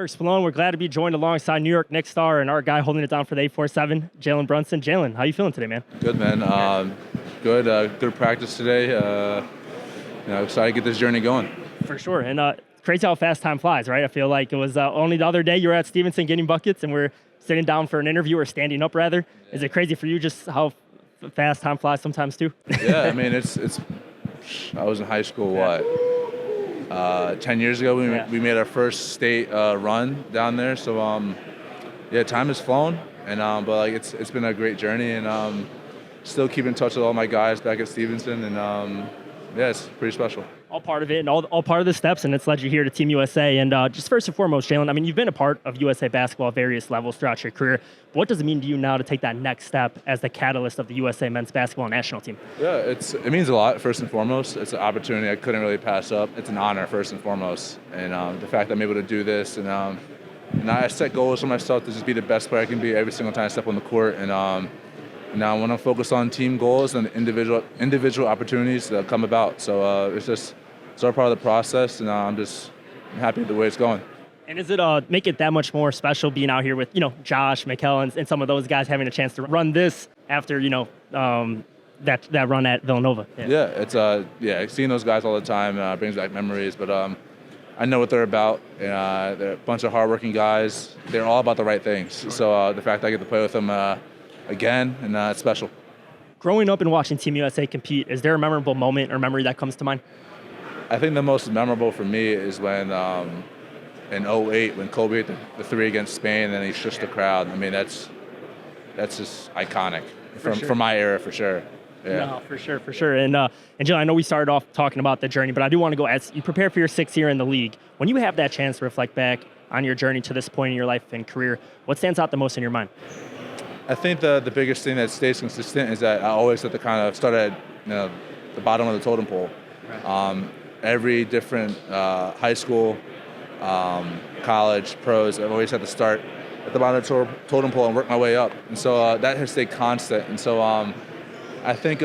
Derek Spallone. We're glad to be joined alongside New York Knicks star and our guy holding it down for the 847, Jalen Brunson. Jalen, how you feeling today, man? Good, man. Good practice today. Excited to get this journey going. For sure. And crazy how fast time flies, right? I feel like it was only the other day you were at Stevenson getting buckets and we're sitting down for an interview or standing up, rather. Yeah. Is it crazy for you just how fast time flies sometimes, too? Yeah, I mean, it's. I was in high school, 10 years ago, we made our first state run down there. So, time has flown, and but it's been a great journey, and still keep in touch with all my guys back at Stevenson, and it's pretty special. All part of it, and all part of the steps, and it's led you here to Team USA. And just first and foremost, Jalen, I mean, you've been a part of USA basketball at various levels throughout your career. But what does it mean to you now to take that next step as the catalyst of the USA men's basketball national team? Yeah, it means a lot, first and foremost. It's an opportunity I couldn't really pass up. It's an honor, first and foremost. And the fact that I'm able to do this, and I set goals for myself to just be the best player I can be every single time I step on the court. And now I want to focus on team goals and individual opportunities that come about. So it's all part of the process, and I'm happy with the way it's going. And is it make it that much more special being out here with, Josh, McKell, and some of those guys having a chance to run this after, that run at Villanova? Yeah, it's seeing those guys all the time brings back memories, but I know what they're about. They're a bunch of hardworking guys. They're all about the right things. Sure. So the fact that I get to play with them again, and it's special. Growing up and watching Team USA compete, is there a memorable moment or memory that comes to mind? I think the most memorable for me is when in 2008 when Kobe hit the three against Spain and then he shushed the crowd. I mean, that's just iconic from my era, for sure. Yeah. No, for sure. And Jill, I know we started off talking about the journey, but I do want to go, as you prepare for your 6th year in the league, when you have that chance to reflect back on your journey to this point in your life and career, what stands out the most in your mind? I think the biggest thing that stays consistent is that I always have to kind of start at the bottom of the totem pole. Right. Every different high school, college, pros, I've always had to start at the bottom of the totem pole and work my way up. And so that has stayed constant. And so I think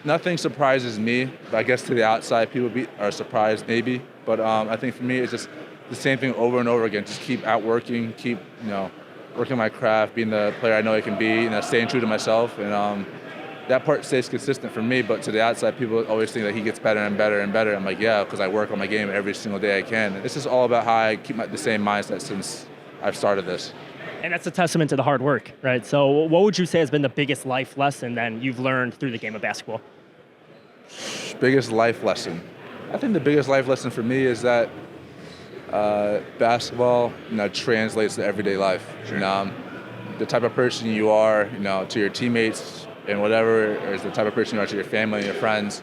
nothing surprises me. But I guess to the outside, people are surprised maybe. But I think for me, it's just the same thing over and over again. Just keep outworking, keep working my craft, being the player I know I can be, staying true to myself. And that part stays consistent for me, but to the outside, people always think that he gets better and better and better. I'm like, yeah, because I work on my game every single day I can. This is all about how I keep the same mindset since I've started this. And that's a testament to the hard work, right? So what would you say has been the biggest life lesson then you've learned through the game of basketball? Biggest life lesson? I think the biggest life lesson for me is that basketball translates to everyday life. Sure. The type of person you are, to your teammates, and whatever is the type of person you are to your family and your friends.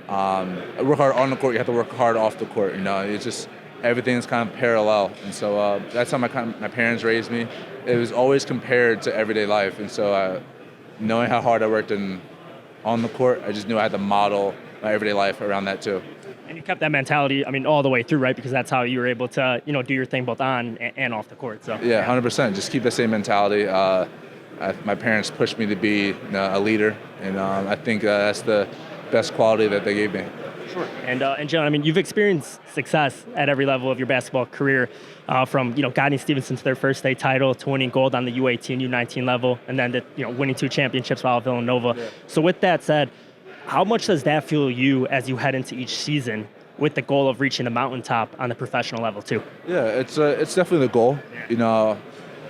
Work hard on the court, you have to work hard off the court. It's just everything's kind of parallel. And so that's how my parents raised me. It was always compared to everyday life. And so knowing how hard I worked on the court, I just knew I had to model my everyday life around that too. And you kept that mentality, all the way through, right? Because that's how you were able to, do your thing both on and off the court. So yeah, 100%. Just keep the same mentality. My parents pushed me to be a leader, and I think that's the best quality that they gave me. Sure. And John, you've experienced success at every level of your basketball career, from guiding Stevenson to their first state title to winning gold on the U18, U19 level, and then to winning 2 championships while at Villanova. Yeah. So with that said, how much does that fuel you as you head into each season with the goal of reaching the mountaintop on the professional level too? Yeah, it's definitely the goal. Yeah.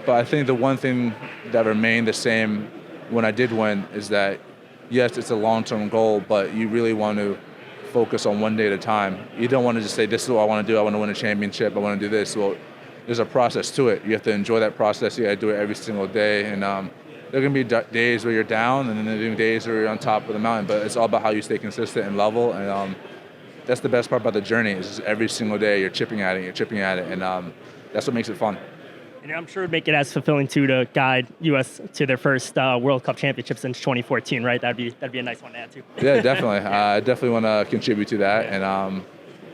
But I think the one thing that remained the same when I did win is that, yes, it's a long-term goal, but you really want to focus on one day at a time. You don't want to just say, this is what I want to do. I want to win a championship. I want to do this. Well, there's a process to it. You have to enjoy that process. You got to do it every single day. And there are going to be days where you're down, and then there are going to be days where you're on top of the mountain. But it's all about how you stay consistent and level. And that's the best part about the journey is just every single day you're chipping at it. And that's what makes it fun. And I'm sure it'd make it as fulfilling too to guide U.S. to their first World Cup championship since 2014, right? That'd be a nice one to add to. Yeah, definitely. I definitely want to contribute to that, and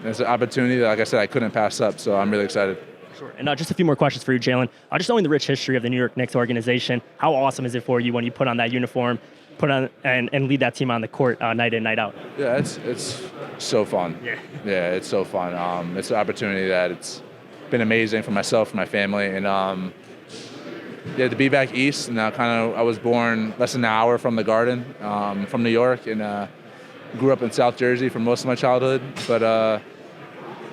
it's an opportunity that, like I said, I couldn't pass up. So I'm really excited. Sure. And just a few more questions for you, Jalen. Just knowing the rich history of the New York Knicks organization, how awesome is it for you when you put on that uniform, and lead that team on the court night in, night out? Yeah, it's so fun. Yeah, it's so fun. It's an opportunity that it's been amazing for myself, for my family, and yeah, to be back east. And I was born less than an hour from the Garden, from New York, and grew up in South Jersey for most of my childhood. But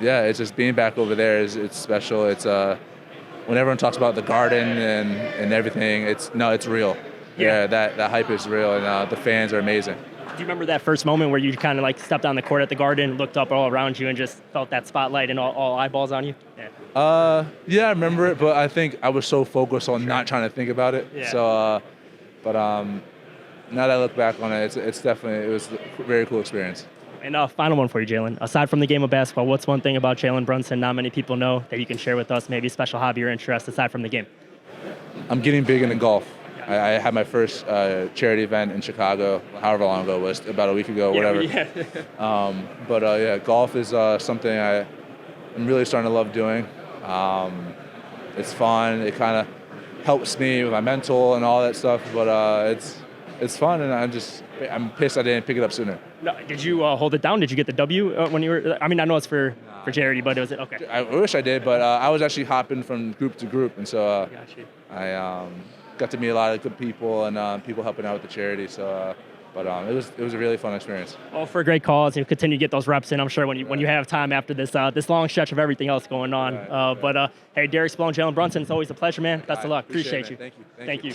yeah, it's just being back over there it's special. It's when everyone talks about the Garden and everything, it's real. Yeah, that hype is real, and the fans are amazing. Do you remember that first moment where you kind of like stepped on the court at the Garden, looked up all around you, and just felt that spotlight and all eyeballs on you? Yeah, I remember it, but I think I was so focused on not trying to think about it. Yeah. So, but now that I look back on it, it was a very cool experience. And final one for you, Jalen. Aside from the game of basketball, what's one thing about Jalen Brunson not many people know that you can share with us? Maybe a special hobby or interest aside from the game. I'm getting big into golf. I had my first charity event in Chicago, however long ago it was, about a week ago, whatever. Yeah. But yeah, golf is something I'm really starting to love doing. It's fun. It kind of helps me with my mental and all that stuff. But it's fun, and I'm pissed I didn't pick it up sooner. No, did you hold it down? Did you get the W when you were? I mean, I know it's for charity, but was it okay? I wish I did, but I was actually hopping from group to group, and so I got to meet a lot of good people and people helping out with the charity. So, but it was a really fun experience. All for a great cause. You continue to get those reps in. I'm sure when you have time after this this long stretch of everything else going on. Right. But hey, Derek Spallone, Jalen Brunson, it's always a pleasure, man. Best of luck. Appreciate you. Thank you. Thank you.